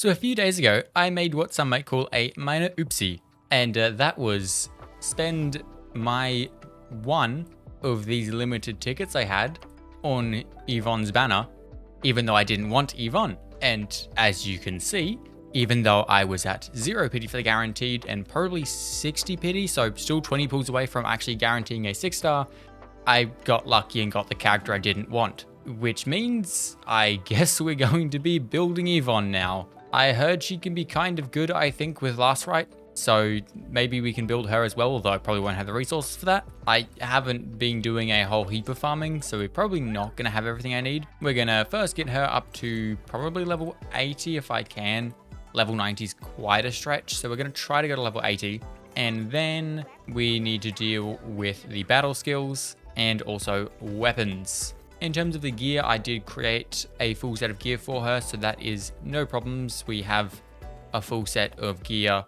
So a few days ago, I made what some might call a minor oopsie, and that was spend my one of these limited tickets I had on Yvonne's banner, even though I didn't want Yvonne. And as you can see, even though I was at 0 pity for the guaranteed and probably 60 pity, so still 20 pulls away from actually guaranteeing a 6-star, I got lucky and got the character I didn't want. Which means I guess we're going to be building Yvonne now. I heard she can be kind of good, I think, with Last Right, so maybe we can build her as well, although I probably won't have the resources for that. I haven't been doing a whole heap of farming, so we're probably not going to have everything I need. We're going to first get her up to probably level 80 if I can. Level 90 is quite a stretch, so we're going to try to go to level 80. And then we need to deal with the battle skills and also weapons. In terms of the gear, I did create a full set of gear for her, so that is no problems. We have a full set of gear.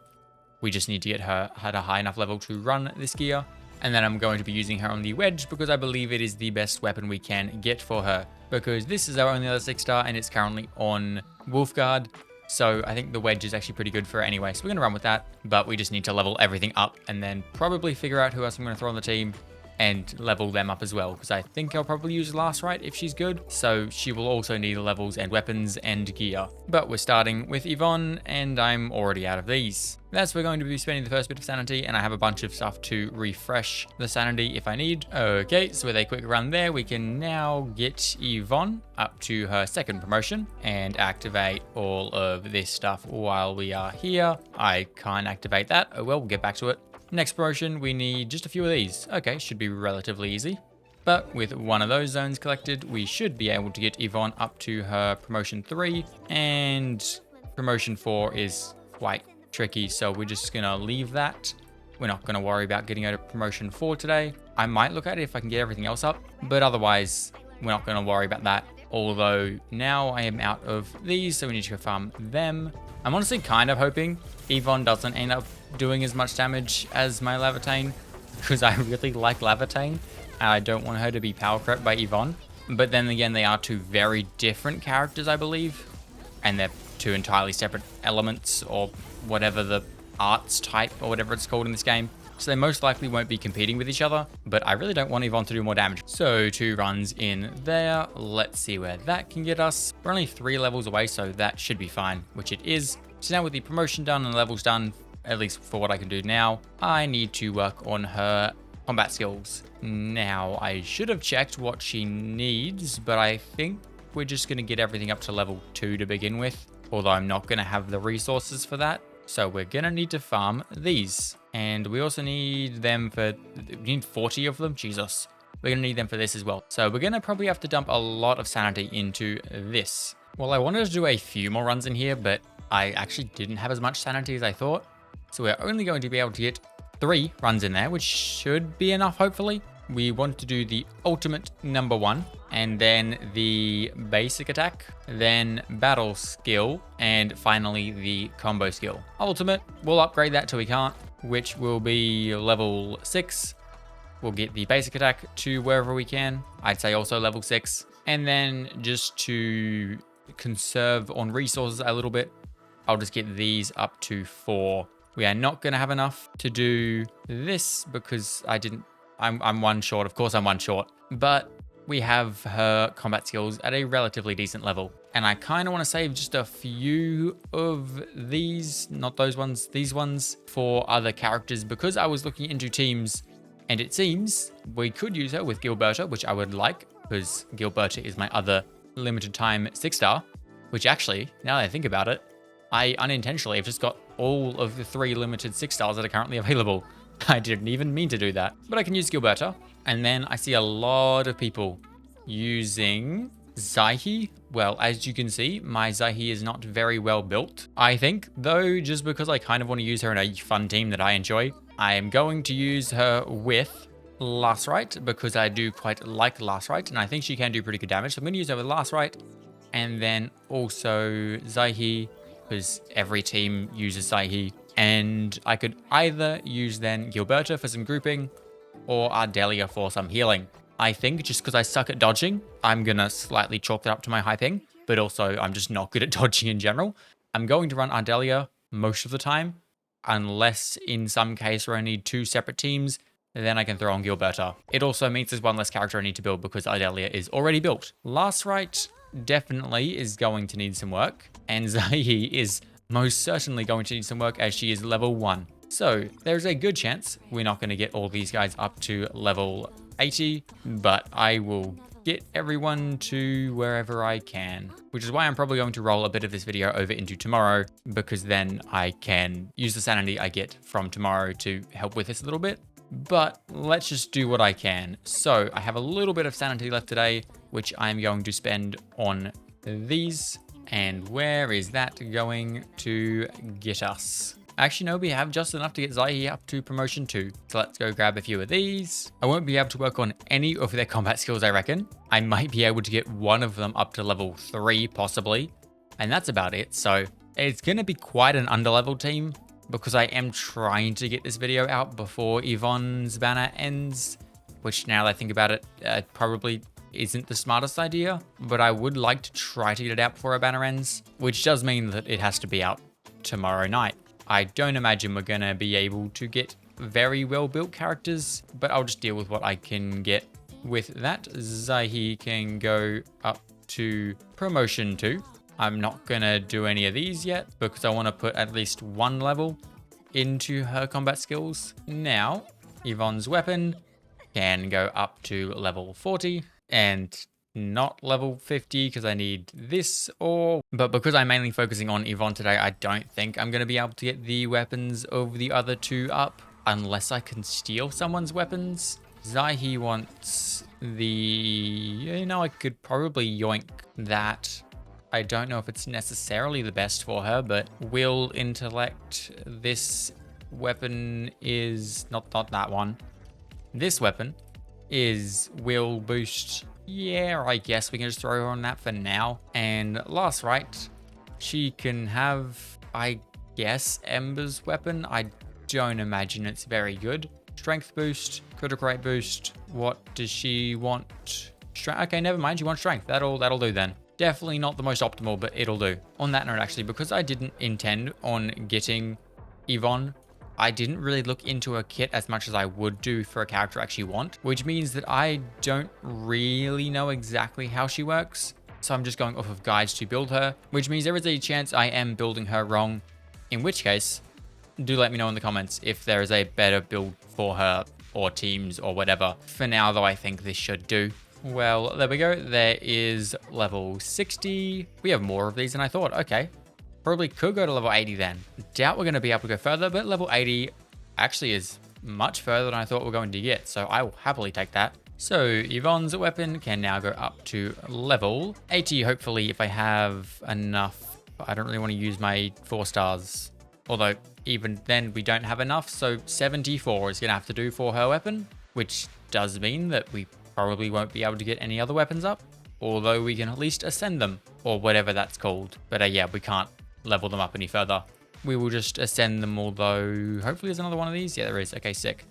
We just need to get her at a high enough level to run this gear. And then I'm going to be using her on the wedge because I believe it is the best weapon we can get for her. Because this is our only other 6-star and it's currently on Wolfguard. So I think the wedge is actually pretty good for her anyway. So we're going to run with that, but we just need to level everything up and then probably figure out who else I'm going to throw on the team and level them up as well, because I think I'll probably use Last Right if she's good, so she will also need levels and weapons and gear. But we're starting with Yvonne, and I'm already out of these. That's where we're going to be spending the first bit of sanity, and I have a bunch of stuff to refresh the sanity if I need. Okay, so with a quick run there, we can now get Yvonne up to her second promotion and activate all of this stuff while we are here. I can't activate that. Oh well, we'll get back to it. Next promotion, we need just a few of these. Okay, should be relatively easy. But with one of those zones collected, we should be able to get Yvonne up to her promotion 3. And promotion 4 is quite tricky, so we're just going to leave that. We're not going to worry about getting her to promotion 4 today. I might look at it if I can get everything else up, but otherwise, we're not going to worry about that. Although now I am out of these, so we need to go farm them. I'm honestly kind of hoping Yvonne doesn't end up doing as much damage as my Levitain, because I really like Levitain, and I don't want her to be power crept by Yvonne. But then again, they are two very different characters, I believe, and they're two entirely separate elements, or whatever the arts type, or whatever it's called in this game. So they most likely won't be competing with each other, but I really don't want Yvonne to do more damage. So 2 runs in there. Let's see where that can get us. We're only 3 levels away, so that should be fine, which it is. So now with the promotion done and the levels done, at least for what I can do now, I need to work on her combat skills. Now, I should have checked what she needs, but I think we're just going to get everything up to level 2 to begin with, although I'm not going to have the resources for that. So we're going to need to farm these. And we also need them for, we need 40 of them, Jesus. We're going to need them for this as well. So we're going to probably have to dump a lot of sanity into this. Well, I wanted to do a few more runs in here, but I actually didn't have as much sanity as I thought. So we're only going to be able to get 3 runs in there, which should be enough, hopefully. We want to do the ultimate number 1, and then the basic attack, then battle skill, and finally the combo skill. Ultimate, we'll upgrade that till we can't, which will be level 6. We'll get the basic attack to wherever we can. I'd say also level 6. And then just to conserve on resources a little bit, I'll just get these up to 4. We are not going to have enough to do this because I'm 1 short. Of course I'm 1 short, but we have her combat skills at a relatively decent level. And I kind of want to save just a few of these, not those ones, these ones for other characters, because I was looking into teams and it seems we could use her with Gilberta, which I would like, because Gilberta is my other limited time 6-star, which actually, now that I think about it, I unintentionally have just got all of the 3 limited 6-stars that are currently available. I didn't even mean to do that, but I can use Gilberta. And then I see a lot of people using Zaihi. Well, as you can see, my Zaihi is not very well built, I think, though, just because I kind of want to use her in a fun team that I enjoy. I am going to use her with Last Right because I do quite like Last Right, and I think she can do pretty good damage. So I'm going to use her with Last Right, and then also Zaihi, because every team uses Zaihi. And I could either use then Gilberta for some grouping or Ardelia for some healing. I think just because I suck at dodging, I'm going to slightly chalk that up to my high ping, but also I'm just not good at dodging in general. I'm going to run Ardelia most of the time, unless in some case where I need 2 separate teams, then I can throw on Gilberta. It also means there's 1 less character I need to build because Ardelia is already built. Last Right definitely is going to need some work, and Zahi is most certainly going to need some work as she is level 1. So there's a good chance we're not going to get all these guys up to level 80, but I will get everyone to wherever I can, which is why I'm probably going to roll a bit of this video over into tomorrow, because then I can use the sanity I get from tomorrow to help with this a little bit. But let's just do what I can. So I have a little bit of sanity left today, which I'm going to spend on these. And where is that going to get us? Actually, no, we have just enough to get Zahi up to promotion 2. So let's go grab a few of these. I won't be able to work on any of their combat skills, I reckon. I might be able to get one of them up to level 3, possibly. And that's about it. So it's going to be quite an underleveled team, because I am trying to get this video out before Yvonne's banner ends, which now that I think about it, probably isn't the smartest idea, but I would like to try to get it out before our banner ends, which does mean that it has to be out tomorrow night. I don't imagine we're going to be able to get very well built characters, but I'll just deal with what I can get. With that, Zahi can go up to promotion 2. I'm not going to do any of these yet because I want to put at least 1 level into her combat skills. Now, Yvonne's weapon can go up to level 40 and not level 50 because I need this but because I'm mainly focusing on Yvonne today, I don't think I'm going to be able to get the weapons of the other 2 up unless I can steal someone's weapons. Zahi wants I could probably yoink that. I don't know if it's necessarily the best for her, but will intellect. This weapon is not that one. This weapon is will boost. Yeah, I guess we can just throw her on that for now. And Last Right, she can have, I guess, Ember's weapon. I don't imagine it's very good. Strength boost, critical rate boost. What does she want? Okay, never mind. She wants strength. That'll do then. Definitely not the most optimal, but it'll do. On that note, actually, because I didn't intend on getting Yvonne, I didn't really look into a kit as much as I would do for a character I actually want, which means that I don't really know exactly how she works. So I'm just going off of guides to build her, which means there is a chance I am building her wrong, in which case, do let me know in the comments if there is a better build for her or teams or whatever. For now, though, I think this should do. Well, there we go. There is level 60. We have more of these than I thought. Okay. Probably could go to level 80 then. Doubt we're going to be able to go further, but level 80 actually is much further than I thought we were going to get. So I will happily take that. So Yvonne's weapon can now go up to level 80. Hopefully, if I have enough. I don't really want to use my 4 stars. Although even then we don't have enough. So 74 is going to have to do for her weapon, which does mean that we probably won't be able to get any other weapons up, although we can at least ascend them, or whatever that's called. But yeah, we can't level them up any further. We will just ascend them, although hopefully there's another one of these. Yeah, there is. Okay, sick.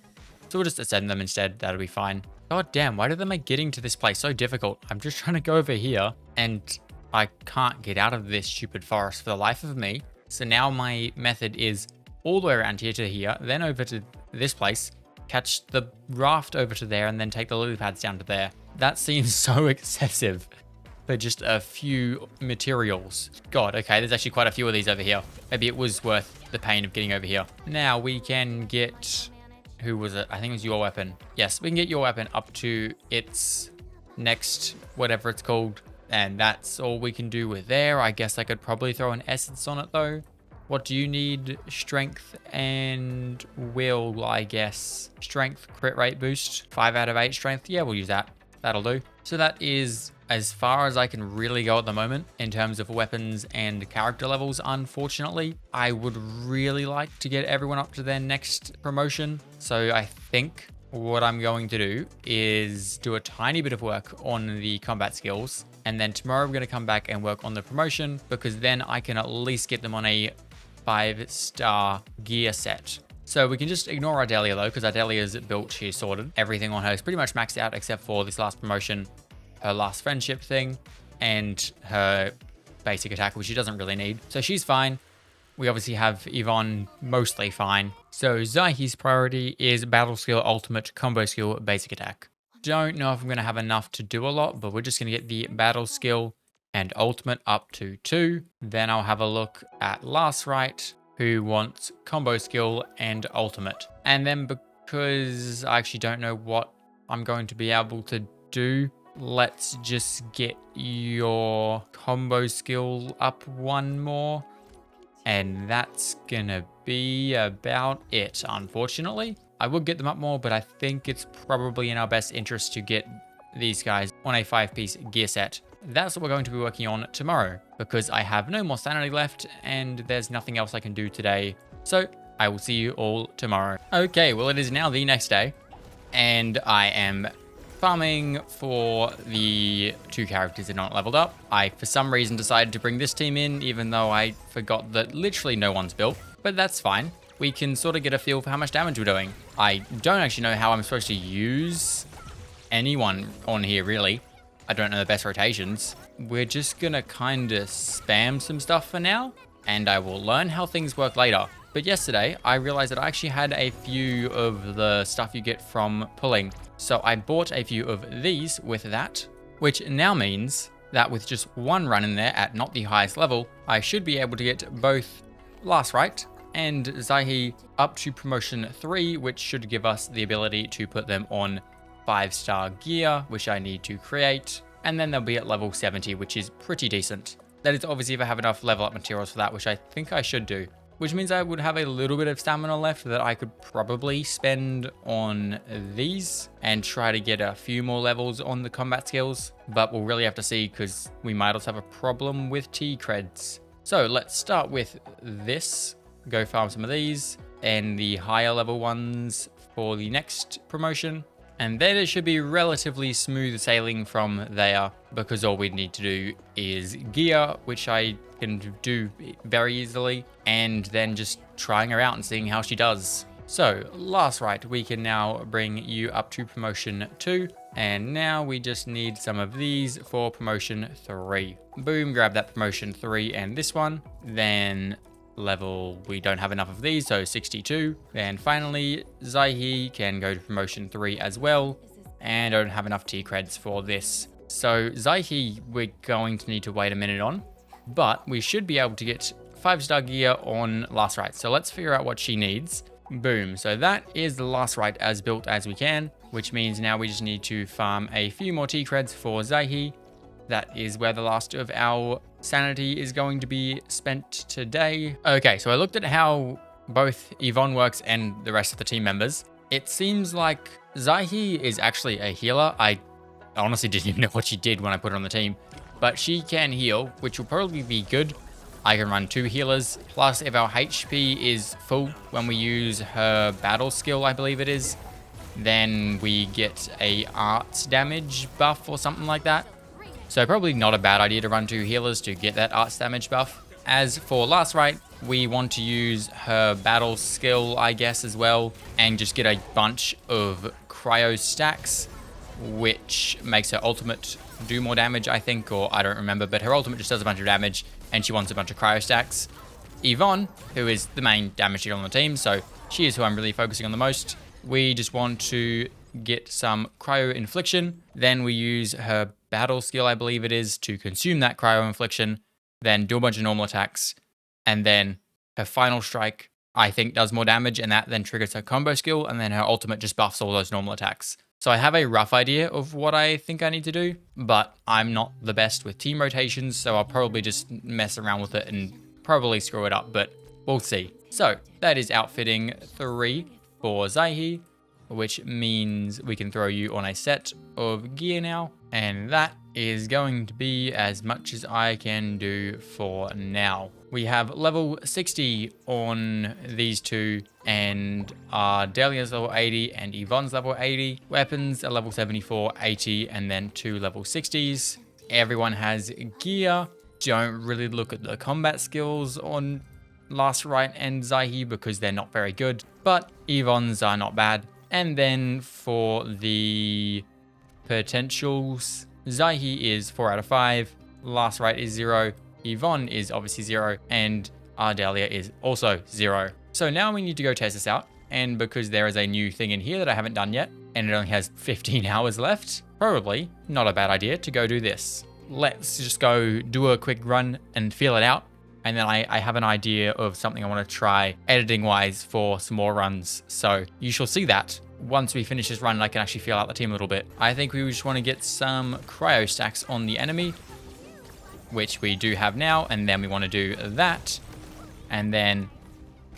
So we'll just ascend them instead. That'll be fine. God damn, why did they make getting to this place so difficult? I'm just trying to go over here, and I can't get out of this stupid forest for the life of me. So now my method is all the way around here to here, then over to this place, catch the raft over to there, and then take the lily pads down to there. That seems so excessive for just a few materials. God, okay, there's actually quite a few of these over here. Maybe it was worth the pain of getting over here. Now we can get, who was it? I think it was your weapon. Yes, we can get your weapon up to its next, whatever it's called. And that's all we can do with there. I guess I could probably throw an essence on it though. What do you need? Strength and will, I guess. Strength, crit rate boost. 5 out of 8 strength. Yeah, we'll use that. That'll do. So that is as far as I can really go at the moment in terms of weapons and character levels, unfortunately. I would really like to get everyone up to their next promotion. So I think what I'm going to do is do a tiny bit of work on the combat skills. And then tomorrow we're going to come back and work on the promotion, because then I can at least get them on a 5-star gear set. So we can just ignore Ardelia though, because Ardelia's built, she's sorted. Everything on her is pretty much maxed out except for this last promotion, her last friendship thing, and her basic attack, which she doesn't really need. So she's fine. We obviously have Yvonne mostly fine. So Zaihi's priority is battle skill, ultimate, combo skill, basic attack. Don't know if I'm going to have enough to do a lot, but we're just going to get the battle skill and ultimate up to 2. Then I'll have a look at Last Right, who wants combo skill and ultimate. And then because I actually don't know what I'm going to be able to do, let's just get your combo skill up 1 more. And that's gonna be about it, unfortunately. I would get them up more, but I think it's probably in our best interest to get these guys on a 5-piece gear set. That's what we're going to be working on tomorrow, because I have no more sanity left and there's nothing else I can do today. So I will see you all tomorrow. Okay, well, it is now the next day and I am farming for the 2 characters that are not leveled up. I, for some reason, decided to bring this team in, even though I forgot that literally no one's built, but that's fine. We can sort of get a feel for how much damage we're doing. I don't actually know how I'm supposed to use anyone on here, really. I don't know the best rotations. We're just gonna kind of spam some stuff for now, and I will learn how things work later. But yesterday, I realized that I actually had a few of the stuff you get from pulling. So I bought a few of these with that, which now means that with just 1 run in there at not the highest level, I should be able to get both Last Right and Zaihi up to promotion 3, which should give us the ability to put them on 5-star gear, which I need to create. And then they'll be at level 70, which is pretty decent. That is obviously if I have enough level up materials for that, which I think I should do. Which means I would have a little bit of stamina left that I could probably spend on these and try to get a few more levels on the combat skills. But we'll really have to see, because we might also have a problem with T-creds. So let's start with this. Go farm some of these and the higher level ones for the next promotion. And then it should be relatively smooth sailing from there, because all we need to do is gear, which I can do very easily, and then just trying her out and seeing how she does. So Last Right, we can now bring you up to promotion 2, and now we just need some of these for promotion 3. Boom, grab that promotion 3 and this one. Then level, we don't have enough of these, so 62. Then finally, Zaihi can go to promotion 3 as well, and I don't have enough T-creds for this. So Zaihi, we're going to need to wait a minute on, but we should be able to get 5-star gear on Last Right. So let's figure out what she needs. Boom. So that is the Last Right as built as we can, which means now we just need to farm a few more T-creds for Zaihi. That is where the last of our sanity is going to be spent today. Okay, so I looked at how both Yvonne works and the rest of the team members. It seems like Zaihi is actually a healer. I honestly didn't even know what she did when I put her on the team, but she can heal, which will probably be good. I can run 2 healers, plus if our HP is full when we use her battle skill, I believe it is, then we get a arts damage buff or something like that. So probably not a bad idea to run 2 healers to get that arts damage buff. As for Last Right, we want to use her battle skill, I guess, as well, and just get a bunch of cryo stacks, which makes her ultimate do more damage, I think, or I don't remember, but her ultimate just does a bunch of damage, and she wants a bunch of cryo stacks. Yvonne, who is the main damage dealer on the team, so she is who I'm really focusing on the most. We just want to get some cryo infliction, then we use her battle skill, I believe it is, to consume that cryo infliction, then do a bunch of normal attacks, and then her final strike, I think, does more damage, and that then triggers her combo skill, and then her ultimate just buffs all those normal attacks. So I have a rough idea of what I think I need to do, but I'm not the best with team rotations, so I'll probably just mess around with it and probably screw it up, but we'll see. So that is outfitting 3 for Zaihi, which means we can throw you on a set of gear now, and that is going to be as much as I can do for now. We have level 60 on these 2, and Delia's level 80 and Yvonne's level 80. Weapons are level 74, 80, and then 2 level 60s. Everyone has gear. Don't really look at the combat skills on Last Right and Zaihi because they're not very good, but Yvonne's are not bad. And then for the potentials, Zaihi is 4 out of 5, Last Right is 0, Yvonne is obviously 0, and Ardelia is also 0. So now we need to go test this out, and because there is a new thing in here that I haven't done yet, and it only has 15 hours left, probably not a bad idea to go do this. Let's just go do a quick run and feel it out, and then I have an idea of something I want to try editing-wise for some more runs, so you shall see that. Once we finish this run, I can actually feel out the team a little bit. I think we just want to get some cryo stacks on the enemy, which we do have now, and then we want to do that, and then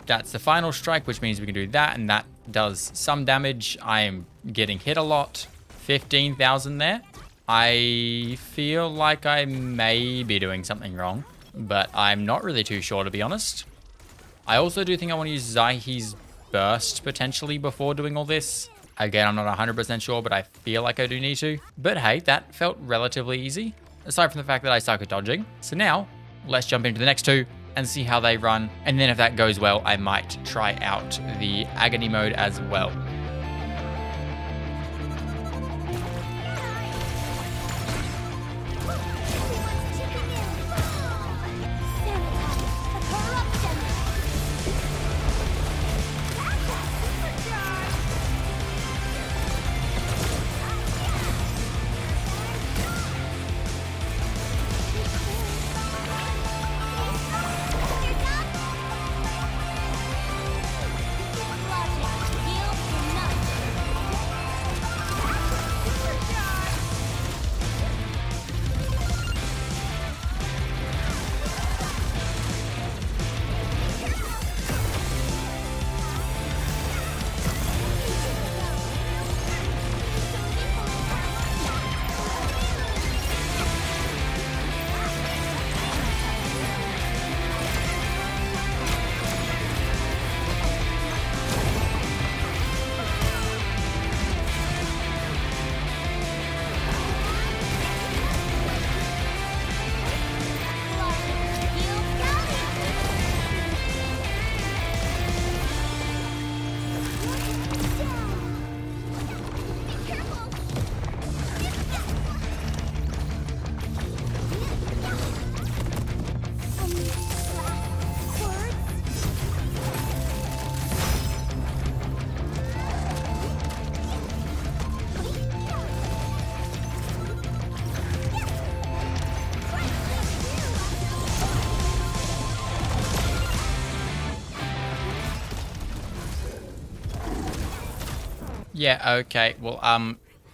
that's the final strike, which means we can do that, and that does some damage. I am getting hit a lot. 15,000 there. I feel like I may be doing something wrong, but I'm not really too sure, to be honest. I also do think I want to use Zaihi's burst potentially before doing all this. Again, I'm not 100% sure, but I feel like I do need to. But hey, that felt relatively easy, aside from the fact that I suck at dodging. So now, let's jump into the next two and see how they run. And then if that goes well, I might try out the agony mode as well. Yeah, okay. Well,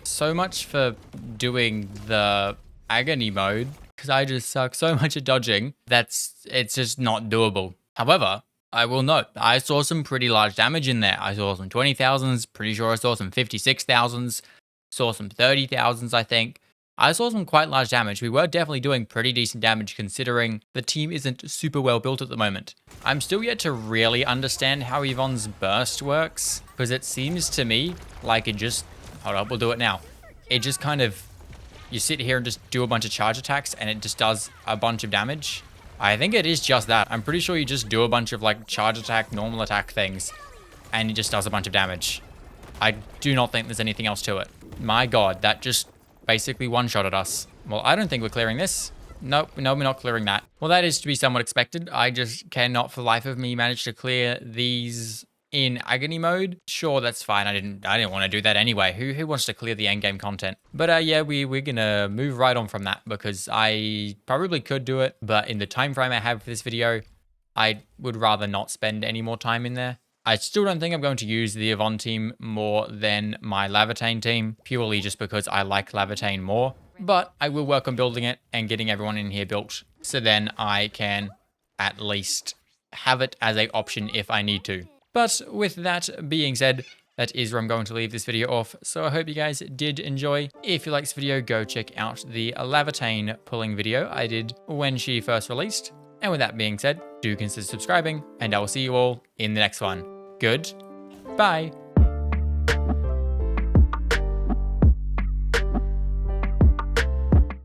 so much for doing the agony mode, because I just suck so much at dodging. It's just not doable. However, I will note, I saw some pretty large damage in there. I saw some 20,000s, pretty sure I saw some 56,000s, saw some 30,000s, I think. I saw some quite large damage. We were definitely doing pretty decent damage considering the team isn't super well built at the moment. I'm still yet to really understand how Yvonne's burst works, because it seems to me like it just... Hold up, we'll do it now. It just kind of... You sit here and just do a bunch of charge attacks and it just does a bunch of damage. I think it is just that. I'm pretty sure you just do a bunch of like charge attack, normal attack things, and it just does a bunch of damage. I do not think there's anything else to it. My god, that just basically one-shotted us. Well, I don't think we're clearing this. Nope, no, we're not clearing that. Well, that is to be somewhat expected. I just cannot for the life of me manage to clear these in agony mode. Sure, that's fine. I didn't want to do that anyway. Who wants to clear the end game content? But yeah, we're gonna move right on from that because I probably could do it, but in the time frame I have for this video, I would rather not spend any more time in there. I still don't think I'm going to use the Yvonne team more than my Lavatane team, purely just because I like Lavatane more. But I will work on building it and getting everyone in here built, so then I can at least have it as an option if I need to. But with that being said, that is where I'm going to leave this video off. So I hope you guys did enjoy. If you liked this video, go check out the Lavatane pulling video I did when she first released. And with that being said, do consider subscribing, and I will see you all in the next one. Goodbye.